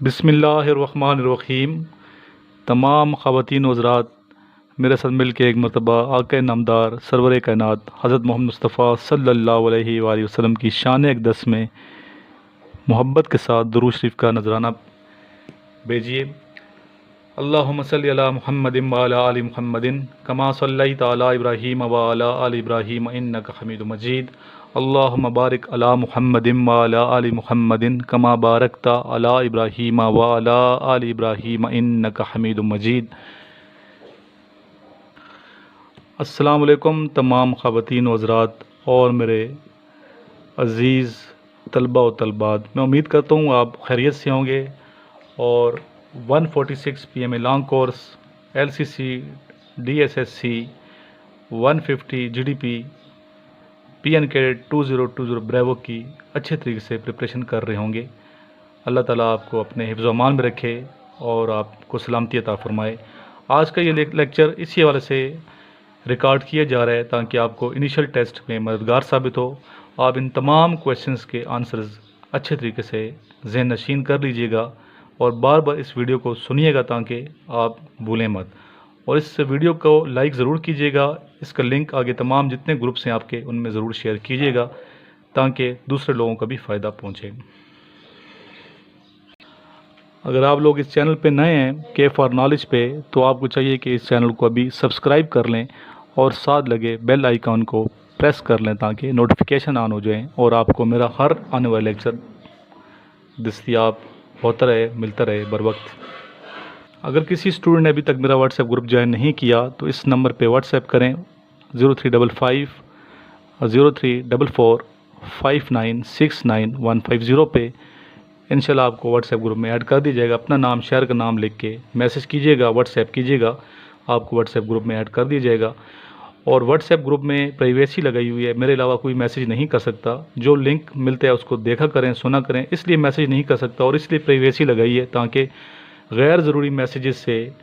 बिस्मिल्लाहिर्रहमानिर्रहीम। तमाम ख़वातीन व हज़रात, मेरे साथ मिल के एक मरतबा आक़ा नामदार सरवर कायनात हज़रत मोहम्मद मुस्तफ़ा सल्लल्लाहु अलैहि वसल्लम की शान अक़दस में मोहब्बत के साथ दुरूद शरीफ का नजराना भेजिए। अल्लाहुम्मा सल्लि अला मुहम्मदिन व अला आलि मुहम्मदिन कमा सल्लैता अला इब्राहीम व अला आलि इब्राहीम इन्नका हमीदुम मजीद। अल्लाहुम्मा बारिक अला मुहम्मदिन व अला आलि मुहम्मदिन कमा बारकता अला इब्राहीम व अला आलि इब्राहीम इन्नका हमीदुम मजीद। अस्सलामु अलैकुम तमाम ख़वातीन व हज़रात और मेरे अज़ीज़ तलबा व तलबात, मैं उम्मीद करता हूँ आप खैरियत से होंगे और 146 PMA long course LCC DSSC 150 GDP PN cadet 2020 bravo की अच्छे तरीके से प्रिपरेशन कर रहे होंगे। अल्लाह ताला आपको अपने हिफ्ज़ व अमान में रखे और आपको सलामती अता फ़रमाए। आज का ये लेक्चर इसी हवाले से रिकॉर्ड किया जा रहा है ताकि आपको इनिशियल टेस्ट में मददगार साबित हो। आप इन तमाम क्वेश्चंस के आंसर्स अच्छे तरीके से ज़हन नशीन कर लीजिएगा और बार बार इस वीडियो को सुनिएगा ताकि आप भूलें मत। और इस वीडियो को लाइक ज़रूर कीजिएगा। इसका लिंक आगे तमाम जितने ग्रुप्स हैं आपके उनमें ज़रूर शेयर कीजिएगा ताकि दूसरे लोगों का भी फ़ायदा पहुँचे। अगर आप लोग इस चैनल पे नए हैं के फॉर नॉलेज पे, तो आपको चाहिए कि इस चैनल को अभी सब्सक्राइब कर लें और साथ लगे बेल आइकॉन को प्रेस कर लें ताकि नोटिफिकेशन ऑन हो जाएं और आपको मेरा हर आने वाला लेक्चर दस्तयाब होता रहे, मिलता रहे बर वक्त। अगर किसी स्टूडेंट ने अभी तक मेरा व्हाट्सएप ग्रुप ज्वाइन नहीं किया तो इस नंबर पे व्हाट्सएप करें 0355 0344 5969 पे। इंशाल्लाह आपको व्हाट्सएप ग्रुप में ऐड कर दिया जाएगा। अपना नाम, शहर का नाम लिख के मैसेज कीजिएगा, व्हाट्सएप कीजिएगा, आपको व्हाट्सएप ग्रुप में ऐड कर दिया जाएगा। और व्हाट्सएप ग्रुप में प्राइवेसी लगाई हुई है, मेरे अलावा कोई मैसेज नहीं कर सकता। जो लिंक मिलते हैं उसको देखा करें, सुना करें, इसलिए मैसेज नहीं कर सकता और इसलिए प्राइवेसी लगाई है ताकि गैर ज़रूरी मैसेजेस से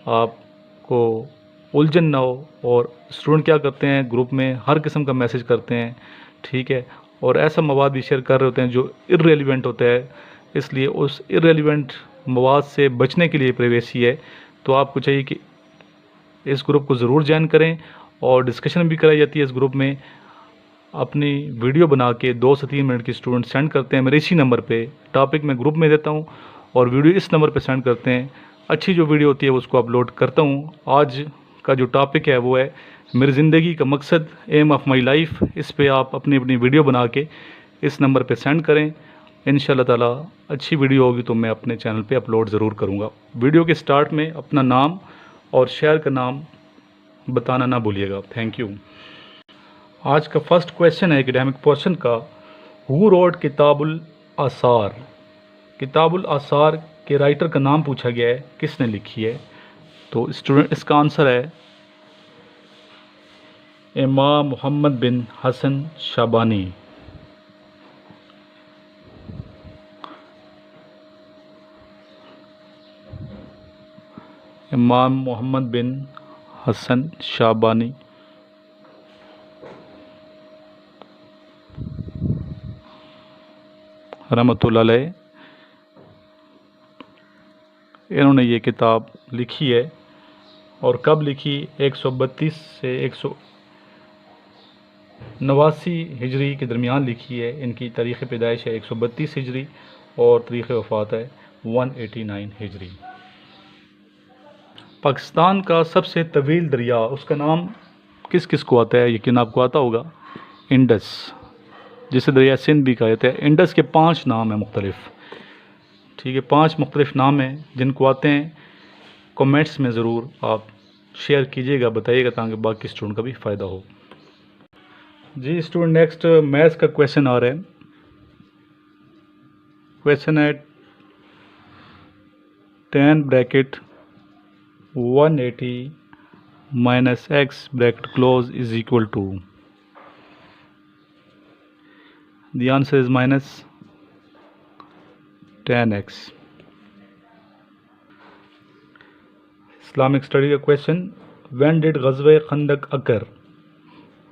आपको उलझन ना हो। और स्टूडेंट क्या करते हैं, ग्रुप में हर किस्म का मैसेज करते हैं, ठीक है, और ऐसा मवाद भी शेयर कर रहे होते हैं जो इर्रेलिवेंट होता है। इसलिए उस इर्रेलिवेंट मवाद से बचने के लिए प्राइवेसी है। तो आपको चाहिए कि इस ग्रुप को ज़रूर ज्वाइन करें और डिस्कशन भी कराई जाती है इस ग्रुप में। अपनी वीडियो बना के 2 से 3 मिनट की स्टूडेंट सेंड करते हैं मेरे इसी नंबर पे, टॉपिक मैं ग्रुप में देता हूँ और वीडियो इस नंबर पे सेंड करते हैं। अच्छी जो वीडियो होती है उसको अपलोड करता हूँ। आज का जो टॉपिक है वो है मेरी ज़िंदगी का मकसद, एम ऑफ माई लाइफ। इस पे आप अपनी अपनी वीडियो बना के इस नंबर पे सेंड करें। इंशाल्लाह ताला अच्छी वीडियो होगी तो मैं अपने चैनल पे अपलोड ज़रूर करूँगा। वीडियो के स्टार्ट में अपना नाम और शहर का नाम बताना ना भूलिएगा। Thank you. आज का फर्स्ट क्वेश्चन है एकेडमिक पोर्शन का, हु रोट किताबुल आसार। किताबुल आसार के राइटर का नाम पूछा गया है, किसने लिखी है। तो स्टूडेंट इसका आंसर है इमाम मोहम्मद बिन हसन शाबानी। इमाम मोहम्मद बिन हसन शाबानी रहमतुल्लाह अलैह, इन्होंने ये किताब लिखी है। और कब लिखी, 132 से 189 हिजरी के दरमियान लिखी है। इनकी तारीख़ पैदाइश है 132 हिजरी और तारीख़ वफ़ात है 189 हिजरी। पाकिस्तान का सबसे तवील दरिया, उसका नाम किस किस को आता है, यकीन आपको आता होगा, इंडस, जिसे दरिया सिंध भी कहा जाता है। इंडस के 5 नाम हैं मुख्तलिफ, ठीक है, 5 मुख्तलिफ नाम हैं जिनको आते हैं। कमेंट्स में ज़रूर आप शेयर कीजिएगा, बताइएगा ताकि बाकी स्टूडेंट का भी फ़ायदा हो। जी स्टूडेंट, नेक्स्ट मैथ्स का क्वेश्चन आ रहा है। क्वेश्चन है 10 bracket 180 minus x bracket close is equal to. The answer is minus 10x। Islamic study का क्वेश्चन, व्हेन डिड ग़ज़वे खंदक अकर।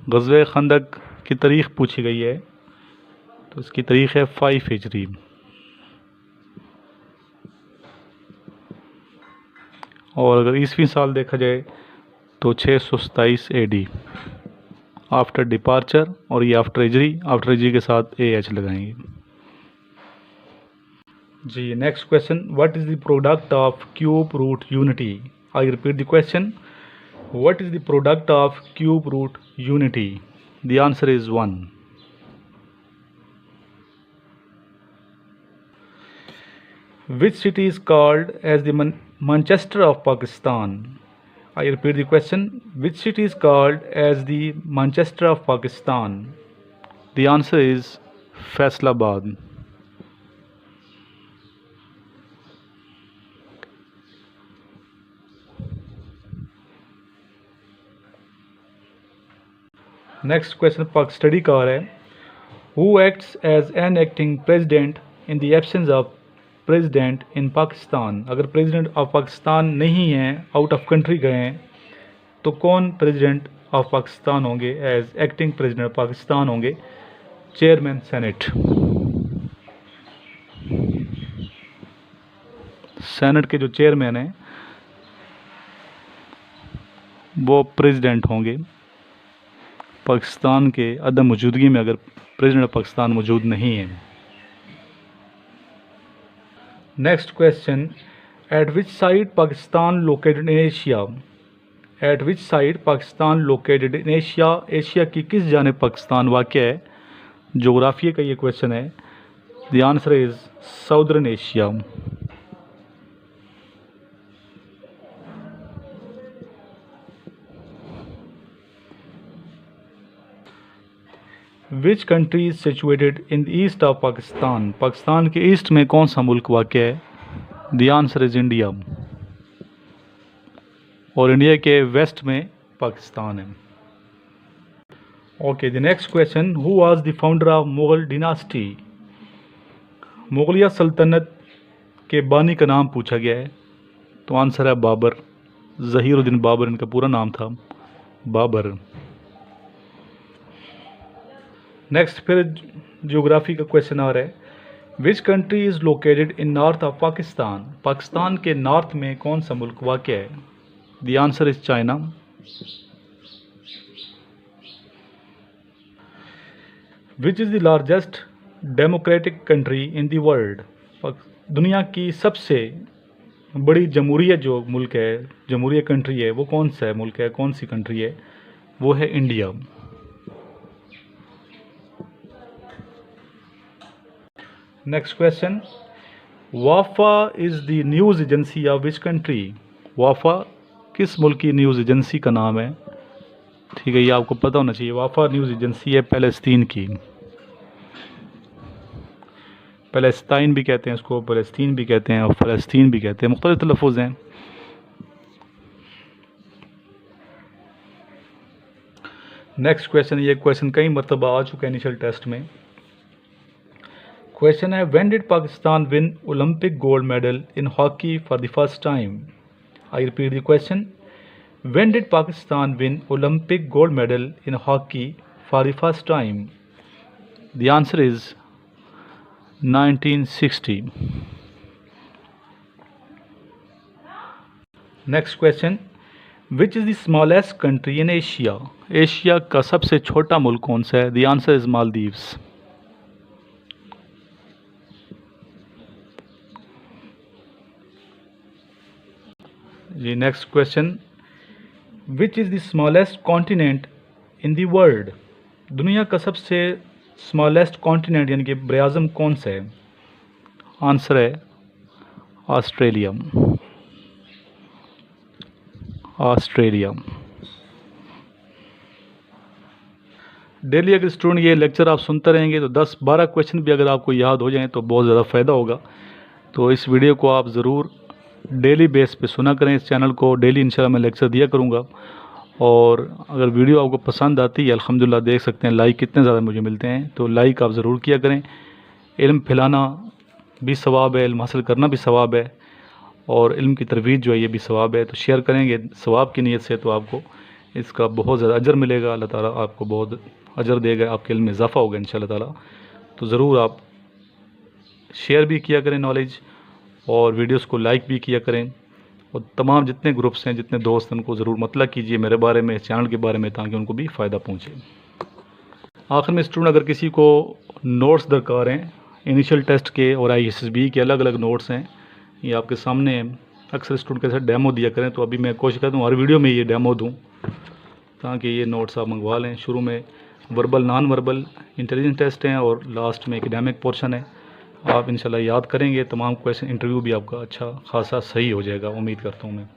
ग़ज़वे खंदक की तारीख़ पूछी गई है, तो इसकी तारीख़ है 5 हिजरी। और अगर ईसवी साल देखा जाए तो 627 AD आफ्टर डिपार्चर, और ये आफ्टर हिजरी के साथ AH लगाएंगे। जी next question, what is the product of cube root unity? I repeat the question, what is the product of cube root unity? The answer is 1। Which city is called as the Manchester of Pakistan? I repeat the question. Which city is called as the Manchester of Pakistan? The answer is Faisalabad. Next question study का है, Who acts as an acting president in the absence of president in Pakistan? अगर president of Pakistan नहीं है, out of country गए हैं, तो कौन president of Pakistan होंगे? As acting president of Pakistan होंगे चेयरमैन सेनेट के जो चेयरमैन हैं वो प्रेसिडेंट होंगे पाकिस्तान के अदम मौजूदगी में, अगर प्रेसिडेंट ऑफ पाकिस्तान मौजूद नहीं है। Next question, eight which side Pakistan located in Asia? Eight which side Pakistan located in Asia? Asia की किस जानिब पाकिस्तान वाक़या है? जोग्राफिया का ये क्वेश्चन है। The answer is southern Asia. Which country is situated in the east of Pakistan? Pakistan के ईस्ट में कौन सा मुल्क वाक़या है? The answer is India. और इंडिया के वेस्ट में पाकिस्तान है। Okay, the next question, who was the founder of Mughal dynasty? मुगलिया सल्तनत के बानी का नाम पूछा गया है, तो आंसर है बाबर। ज़हीरुद्दीन बाबर इनका पूरा नाम था, बाबर। नेक्स्ट फिर ज्योग्राफी का क्वेश्चन आ रहा है, which country is located in north of Pakistan? Pakistan के नॉर्थ में कौन सा मुल्क वाक़या है? The answer is China. Which is the largest democratic country in the world? दुनिया की सबसे बड़ी जमहूरियत जो मुल्क है, जमहूरियत कंट्री है, वो कौन सा मुल्क है, कौन सी कंट्री है? वो है इंडिया। नेक्स्ट क्वेश्चन, वाफा is the news agency of which country? वाफा किस मुल्क की न्यूज़ एजेंसी का नाम है? ठीक है, ये आपको पता होना चाहिए। वाफा न्यूज़ एजेंसी है फ़लस्तीन की। फ़लस्तीन भी कहते हैं इसको, फ़लस्तीन भी कहते हैं और फ़लस्तीन भी कहते हैं, मुख्तलिफ तलफ़ुज़ हैं। नेक्स्ट क्वेश्चन, ये क्वेश्चन कई मरतबा आ चुका है इनिशियल टेस्ट में। क्वेश्चन है, when did Pakistan win Olympic gold medal in hockey for the first time? I repeat the question, when did Pakistan win Olympic gold medal in hockey for the first time? The answer is 1960। Next question, which is the smallest country in Asia? Asia का सबसे छोटा मुल्क कौन सा है? The answer is Maldives. जी next question, which is the smallest continent in the world? दुनिया का सबसे स्मॉलेस्ट कॉन्टिनेंट यानी कि बराज़म कौन सा है? आंसर है ऑस्ट्रेलिया। ऑस्ट्रेलिया। डेली अगर स्टूडेंट ये लेक्चर आप सुनते रहेंगे तो 10-12 क्वेश्चन भी अगर आपको याद हो जाएं तो बहुत ज़्यादा फ़ायदा होगा। तो इस वीडियो को आप ज़रूर डेली बेस पे सुना करें। इस चैनल को डेली इंशाल्लाह मैं लेक्चर दिया करूँगा। और अगर वीडियो आपको पसंद आती है, अल्हम्दुलिल्लाह देख सकते हैं लाइक कितने ज़्यादा मुझे मिलते हैं, तो लाइक आप ज़रूर किया करें। इल्म फैलाना भी सवाब है, इल्म हासिल करना भी सवाब है, और इल्म की तरवीज जो है ये भी सवाब है। तो शेयर करेंगे सवाब की नीयत से तो आपको इसका बहुत ज़्यादा अजर मिलेगा। अल्लाह ताला आपको बहुत अजर देगा, आपके इल्म में इजाफ़ा होगा इंशाल्लाह ताला। तो ज़रूर आप शेयर भी किया करें नॉलेज, और वीडियोस को लाइक भी किया करें। और तमाम जितने ग्रुप्स हैं, जितने दोस्त हैं, उनको ज़रूर मतला कीजिए मेरे बारे में, इस चैनल के बारे में, ताकि उनको भी फ़ायदा पहुँचे। आखिर में स्टूडेंट, अगर किसी को नोट्स दरकार हैं इनिशियल टेस्ट के और ISSB के, अलग अलग नोट्स हैं, ये आपके सामने हैं। अक्सर स्टूडेंट के साथ डेमो दिया करें, तो अभी मैं कोशिश करता हूँ हर वीडियो में ये डेमो दूँ, ताकि ये नोट्स आप मंगवा लें। शुरू में verbal, non verbal, intelligence test हैं और लास्ट में एकेडमिक पोर्शन है। आप इंशाल्लाह याद करेंगे तमाम क्वेश्चन, इंटरव्यू भी आपका अच्छा खासा सही हो जाएगा, उम्मीद करता हूँ मैं।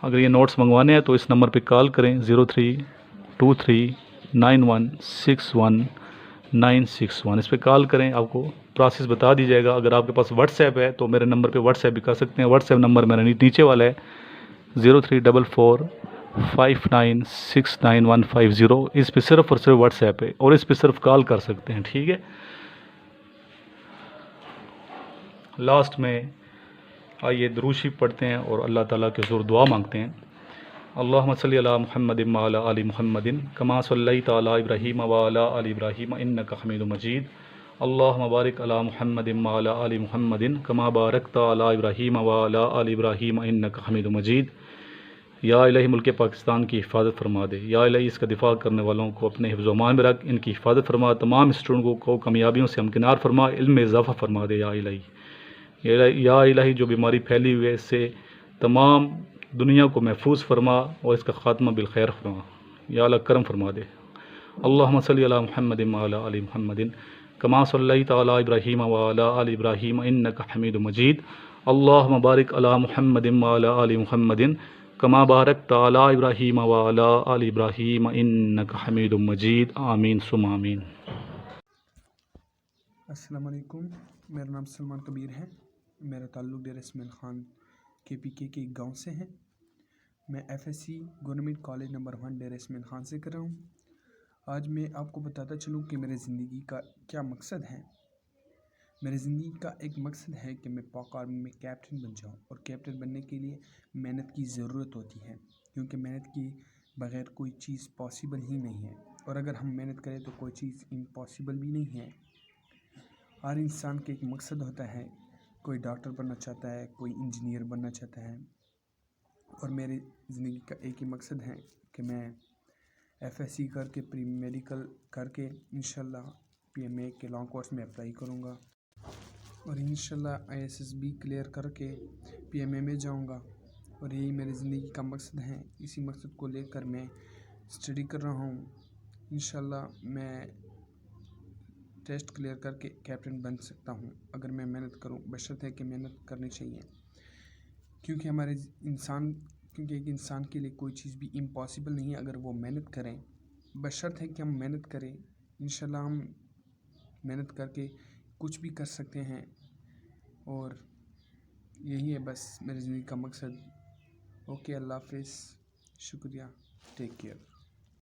अगर ये नोट्स मंगवाने हैं तो इस नंबर पे कॉल करें 0323916191। इस पर कॉल करें, आपको प्रोसेस बता दी जाएगा। अगर आपके पास व्हाट्सएप है तो मेरे नंबर पे व्हाट्सएप भी कर सकते हैं। व्हाट्सएप नंबर मेरा नीचे वाला है 034459695150। इस पर सिर्फ और सिर्फ व्हाट्सएप है और इस पर सिर्फ कॉल कर सकते हैं, ठीक है। लास्ट में आइए दुरूद शरीफ पढ़ते हैं और अल्लाह ताला के हुज़ूर दुआ मांगते हैं। अल्लाहुम्मा सल्लि अला मुहम्मदिन व अला आलि मुहम्मदिन कमा सल्लैता अला इब्राहीम व अला आलि इब्राहीम इन्नका हमीदुम मजीद। अल्लाहुम्मा बारिक अला मुहम्मदिन व अला आलि मुहम्मदिन कमा बारकता अला इब्राहीम व अला आलि इब्राहीम इन्नका हमीदुम मजीद। या इलाही मुल्क पाकिस्तान की हिफाजत फरमा दे। या इलाही इसका दिफा करने वालों को अपने हिफ्ज़-ओ-अमान में रख, इनकी हिफाजत फरमा। तमाम स्टूडेंट को कामयाबियों से हमकिनार फरमा, इल्म में इजाफ़ा फरमा दे। या इलाही जो बीमारी फैली हुई है, इससे तमाम दुनिया को महफूज फरमा और इसका ख़ात्मा बिल खैर फरमा। या अल्लाह करम फरमा दे। अल्लाहुम्मा सल्लि अला मुहम्मदिन व अला आलि मुहम्मदिन कमा सल्लैता अला इब्राहीम व अला आलि इब्राहीम इन्नका हमीदुम मजीद। अल्लाहुम्मा बारिक अला मुहम्मदिन व अला आलि मुहम्मदिन कमा बारकता अला इब्राहीम व अला आलि इब्राहीम इन्नका हमीदुम मजीद। आमीन सुम्मा आमीन। अस्सलाम वालेकुम, मेरा नाम सलमान कबीर है। मेरा ताल्लुक़ डेरा इस्माइल ख़ान KPK के एक गाँव से है। मैं FSC गवर्नमेंट कॉलेज नंबर 1 डेरा इस्माइल ख़ान से कर रहा हूँ। आज मैं आपको बताता चलूँ कि मेरी ज़िंदगी का क्या मकसद है। मेरी ज़िंदगी का एक मकसद है कि मैं पाक आर्मी में कैप्टन बन जाऊँ, और कैप्टन बनने के लिए मेहनत की ज़रूरत होती है, क्योंकि मेहनत के बग़ैर कोई चीज़ पॉसिबल ही नहीं है, और अगर हम मेहनत करें तो कोई चीज़ इम्पॉसिबल भी नहीं है। हर इंसान का एक मकसद होता है, कोई डॉक्टर बनना चाहता है, कोई इंजीनियर बनना चाहता है, और मेरी ज़िंदगी का एक ही मकसद है कि मैं FSC करके प्री मेडिकल करके इंशाल्लाह PMA के लॉन्ग कोर्स में अप्लाई करूँगा, और इंशाल्लाह ISSB क्लियर करके PMA में जाऊँगा, और यही मेरी ज़िंदगी का मकसद है। इसी मकसद को लेकर मैं स्टडी कर रहा हूँ। इंशाल्लाह मैं टेस्ट क्लियर करके कैप्टन बन सकता हूँ, अगर मैं मेहनत करूँ। बशर्ते कि मेहनत करनी चाहिए, क्योंकि एक इंसान के लिए कोई चीज़ भी इम्पॉसिबल नहीं है अगर वो मेहनत करें। बशर्ते कि हम मेहनत करें, इंशाल्लाह हम मेहनत करके कुछ भी कर सकते हैं, और यही है बस मेरी ज़िंदगी का मकसद। ओके, अल्लाह हाफ़िज़, शुक्रिया, टेक केयर।